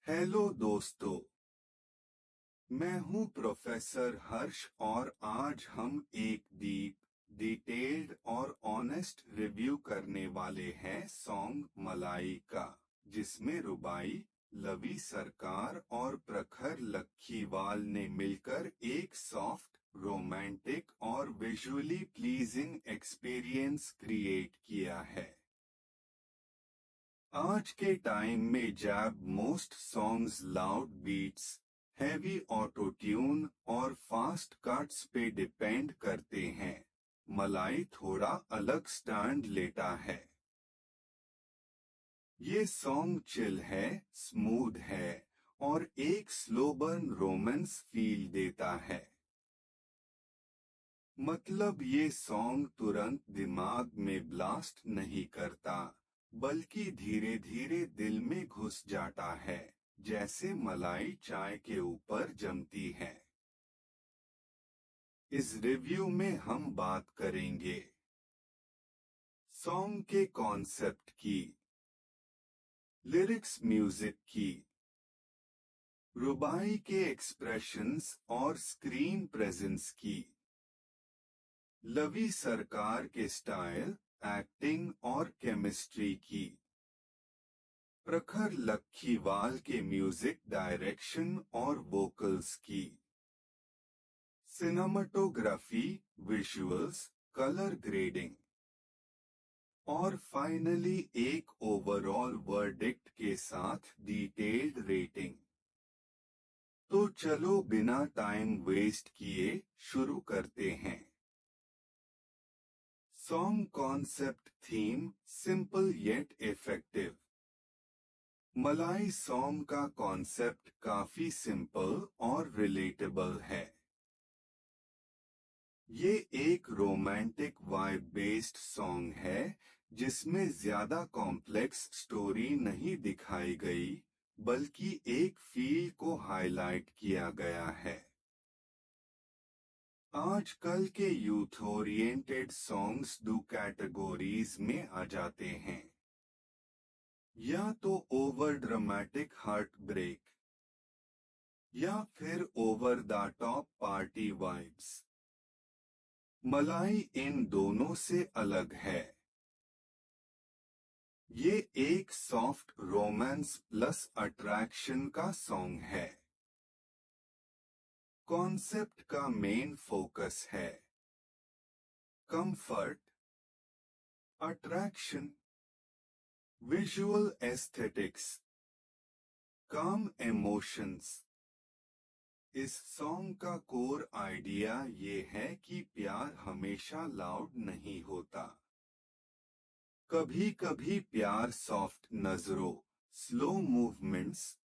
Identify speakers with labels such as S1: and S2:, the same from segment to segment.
S1: Hello दोस्तों, मैं हूं प्रोफेसर हर्ष और आज हम एक डिटेल्ड और ऑनेस्ट रिव्यू करने वाले हैं सॉन्ग मलाई का, जिसमें रुबाई, लवी सरकार और प्रखर लखीवाल ने मिलकर एक सॉफ्ट, रोमांटिक और विजुअली प्लीजिंग एक्सपीरियंस क्रिएट किया है। आज के टाइम में जब most songs loud beats, heavy auto tune और फास्ट कट्स पे डिपेंड करते हैं, मलाई थोड़ा अलग स्टैंड लेता है। ये सॉन्ग चिल है, स्मूथ है और एक स्लो बर्न रोमांस फील देता है। मतलब ये सॉन्ग तुरंत दिमाग में ब्लास्ट नहीं करता, बल्कि धीरे धीरे दिल में घुस जाता है, जैसे मलाई चाय के ऊपर जमती है। इस रिव्यू में हम बात करेंगे सॉन्ग के कॉन्सेप्ट की, लिरिक्स म्यूजिक की, रुबाई के एक्सप्रेशंस और स्क्रीन प्रेजेंस की, लवी सरकार के स्टाइल, एक्टिंग और केमिस्ट्री की, प्रखर लखीवाल के म्यूजिक डायरेक्शन और वोकल्स की, सिनेमाटोग्राफी, विजुअल्स, कलर ग्रेडिंग और फाइनली एक ओवरऑल वर्डिक्ट के साथ डिटेल्ड रेटिंग। तो चलो बिना टाइम वेस्ट किए शुरू करते हैं। Song concept theme simple yet effective. मलाई सॉन्ग का कॉन्सेप्ट काफी सिंपल और रिलेटेबल है। ये एक रोमांटिक वाइब बेस्ड सॉन्ग है, जिसमें ज्यादा कॉम्प्लेक्स स्टोरी नहीं दिखाई गई, बल्कि एक फील को हाईलाइट किया गया है। आजकल के यूथ ओरिएंटेड सॉन्ग्स दो कैटेगरीज में आ जाते हैं, या तो ओवर ड्रामेटिक हार्ट ब्रेक या फिर over the top party vibes. मलाई इन दोनों से अलग है। ये एक सॉफ्ट रोमांस प्लस अट्रैक्शन का सॉन्ग है। कॉन्सेप्ट का मेन फोकस है कंफर्ट, अट्रैक्शन, विजुअल एस्थेटिक्स, काम इमोशंस। इस सॉन्ग का कोर आइडिया ये है कि प्यार हमेशा लाउड नहीं होता। कभी कभी प्यार सॉफ्ट नजरों, स्लो मूवमेंट्स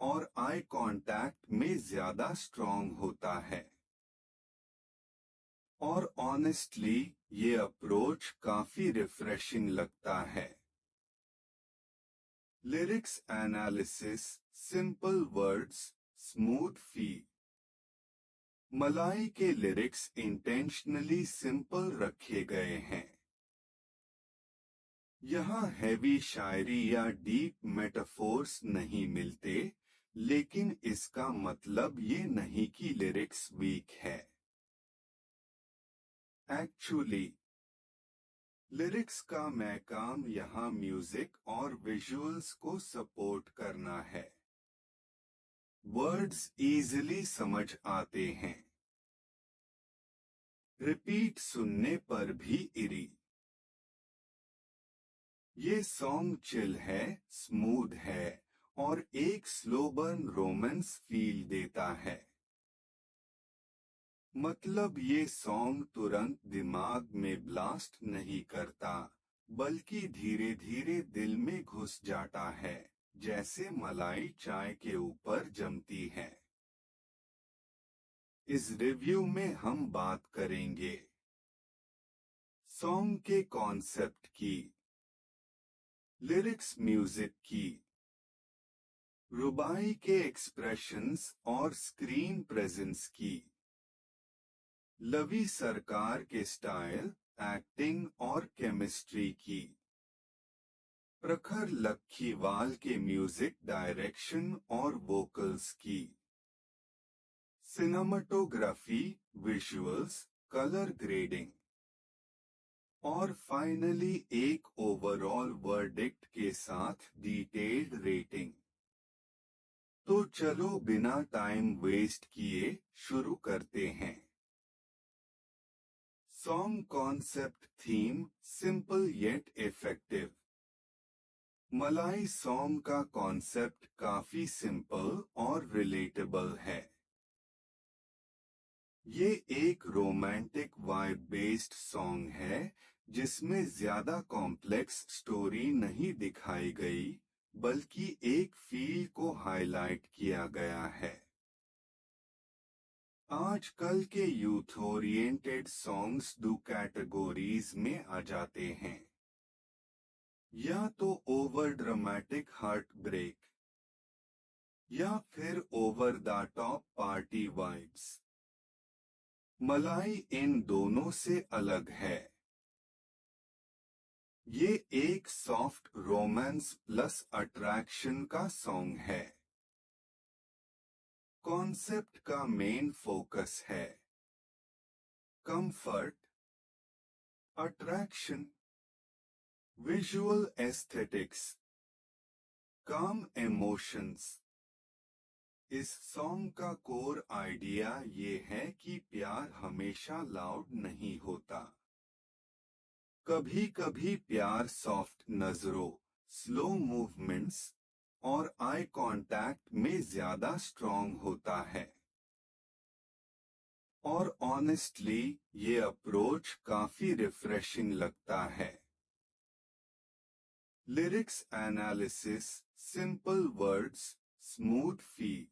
S1: और आई कांटेक्ट में ज्यादा स्ट्रॉन्ग होता है। और ऑनेस्टली ये अप्रोच काफी रिफ्रेशिंग लगता है। Lyrics analysis, simple words, smooth feel. मलाई के लिरिक्स इंटेंशनली सिंपल रखे गए हैं। यहाँ हैवी शायरी या डीप मेटाफोर्स नहीं मिलते, लेकिन इसका मतलब ये नहीं कि लिरिक्स वीक है। एक्चुअली लिरिक्स का मैं काम यहाँ म्यूजिक और विजुअल्स को सपोर्ट करना है। वर्ड्स इजीली समझ आते हैं, रिपीट सुनने पर भी इरी। ये सॉन्ग चिल है, स्मूथ है और एक स्लो बर्न रोमांस फील देता है। मतलब ये सॉन्ग तुरंत दिमाग में ब्लास्ट नहीं करता, बल्कि धीरे धीरे दिल में घुस जाता है, जैसे मलाई चाय के ऊपर जमती है। इस रिव्यू में हम बात करेंगे सॉन्ग के कॉन्सेप्ट की, लिरिक्स म्यूजिक की, रुबाई के एक्सप्रेशंस और स्क्रीन प्रेजेंस की, लवी सरकार के स्टाइल, एक्टिंग और केमिस्ट्री की, प्रखर लखीवाल के म्यूजिक डायरेक्शन और वोकल्स की सिनेमाटोग्राफी, विजुअल्स, कलर ग्रेडिंग और फाइनली एक ओवरऑल वर्डिक्ट के साथ डिटेल्ड रेटिंग। तो चलो बिना टाइम वेस्ट किए शुरू करते हैं। Song concept theme simple yet effective. मलाई सॉन्ग का कॉन्सेप्ट काफी सिंपल और रिलेटेबल है। ये एक रोमांटिक वाइब बेस्ड सॉन्ग है जिसमें ज्यादा कॉम्प्लेक्स स्टोरी नहीं दिखाई गई, बल्कि एक फील को हाईलाइट किया गया है। आजकल के यूथ ओरिएंटेड सॉन्ग्स दो कैटेगरीज में आ जाते हैं, या तो ओवर ड्रामेटिक हार्ट ब्रेक या फिर over the top party vibes. मलाई इन दोनों से अलग है। ये एक सॉफ्ट रोमांस प्लस अट्रैक्शन का सॉन्ग है। कॉन्सेप्ट का मेन फोकस है कंफर्ट, अट्रैक्शन, विजुअल एस्थेटिक्स, काम इमोशंस। इस सॉन्ग का कोर आइडिया ये है कि प्यार हमेशा लाउड नहीं होता। कभी कभी प्यार सॉफ्ट नजरों, स्लो मूवमेंट्स और आई कांटेक्ट में ज्यादा स्ट्रॉन्ग होता है। और ऑनेस्टली ये अप्रोच काफी रिफ्रेशिंग लगता है। Lyrics analysis, simple words, smooth feel.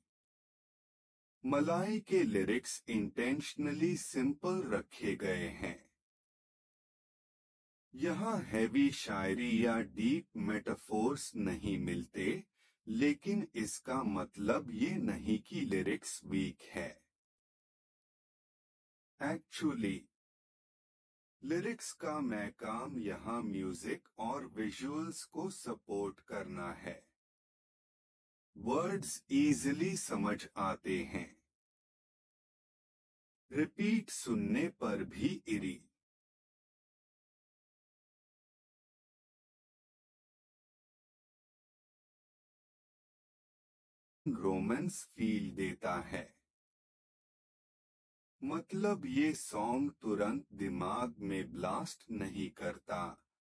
S1: मलाई के लिरिक्स इंटेंशनली सिंपल रखे गए हैं। यहाँ हैवी शायरी या डीप मेटाफोर्स नहीं मिलते, लेकिन इसका मतलब ये नहीं कि लिरिक्स वीक है। एक्चुअली लिरिक्स का मैं काम यहाँ म्यूजिक और विजुअल्स को सपोर्ट करना है। वर्ड्स इजीली समझ आते हैं, रिपीट सुनने पर भी इरी रोमांस फील देता है। मतलब ये सॉन्ग तुरंत दिमाग में ब्लास्ट नहीं करता,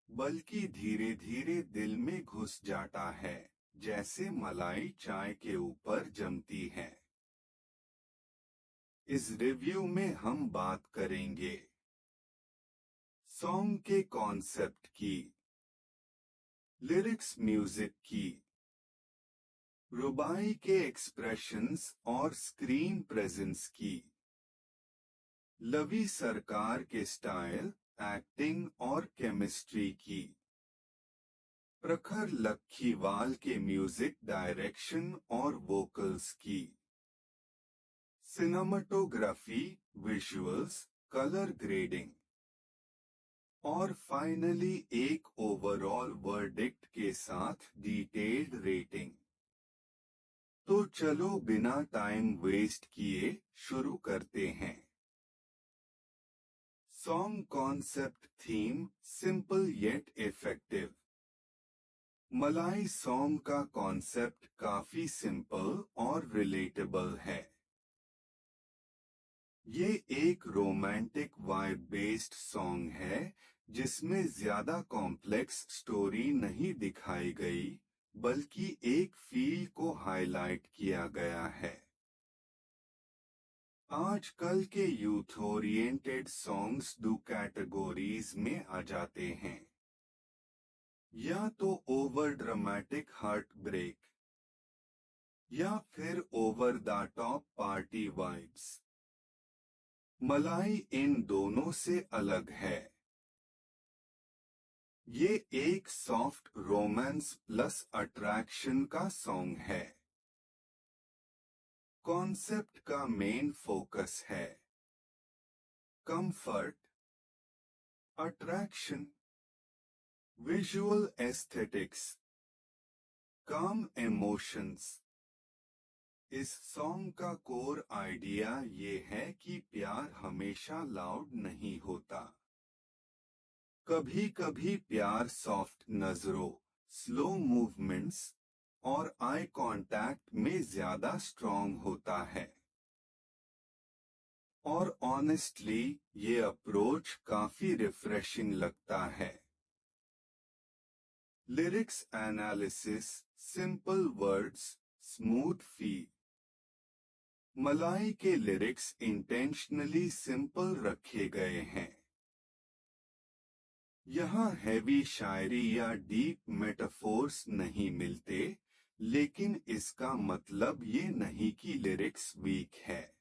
S1: बल्कि धीरे धीरे दिल में घुस जाता है, जैसे मलाई चाय के ऊपर जमती है। इस रिव्यू में हम बात करेंगे सॉन्ग के कॉन्सेप्ट की, लिरिक्स म्यूजिक की, रुबाई के एक्सप्रेशंस और स्क्रीन प्रेजेंस की, लवी सरकार के स्टाइल, एक्टिंग और केमिस्ट्री की, प्रखर लखीवाल के म्यूजिक डायरेक्शन और वोकल्स की, सिनेमाटोग्राफी, विजुअल्स, कलर ग्रेडिंग और फाइनली एक ओवरऑल वर्डिक्ट के साथ डिटेल्ड रेटिंग। तो चलो बिना टाइम वेस्ट किए शुरू करते हैं। Song concept theme simple yet effective. मलाई सॉन्ग का कॉन्सेप्ट काफी सिंपल और रिलेटेबल है। ये एक रोमांटिक वाइब बेस्ड सॉन्ग है जिसमें ज्यादा कॉम्प्लेक्स स्टोरी नहीं दिखाई गई, बल्कि एक फील को हाईलाइट किया गया है। आजकल के यूथ ओरिएंटेड सॉन्ग्स दो कैटेगरीज में आ जाते हैं, या तो ओवर ड्रामेटिक हार्ट ब्रेक या फिर over the top party vibes. मलाई इन दोनों से अलग है। ये एक सॉफ्ट रोमांस प्लस अट्रैक्शन का सॉन्ग है। कॉन्सेप्ट का मेन फोकस है कंफर्ट, अट्रैक्शन, विजुअल एस्थेटिक्स, काम इमोशंस। इस सॉन्ग का कोर आइडिया ये है कि प्यार हमेशा लाउड नहीं होता। कभी कभी प्यार सॉफ्ट नजरों, स्लो मूवमेंट्स और आई कांटेक्ट में ज्यादा स्ट्रॉन्ग होता है। और ऑनेस्टली ये अप्रोच काफी रिफ्रेशिंग लगता है। Lyrics analysis, simple words, smooth feel. मलाई के लिरिक्स इंटेंशनली सिंपल रखे गए हैं। यहाँ हैवी शायरी या डीप मेटाफोर्स नहीं मिलते, लेकिन इसका मतलब ये नहीं कि लिरिक्स वीक है।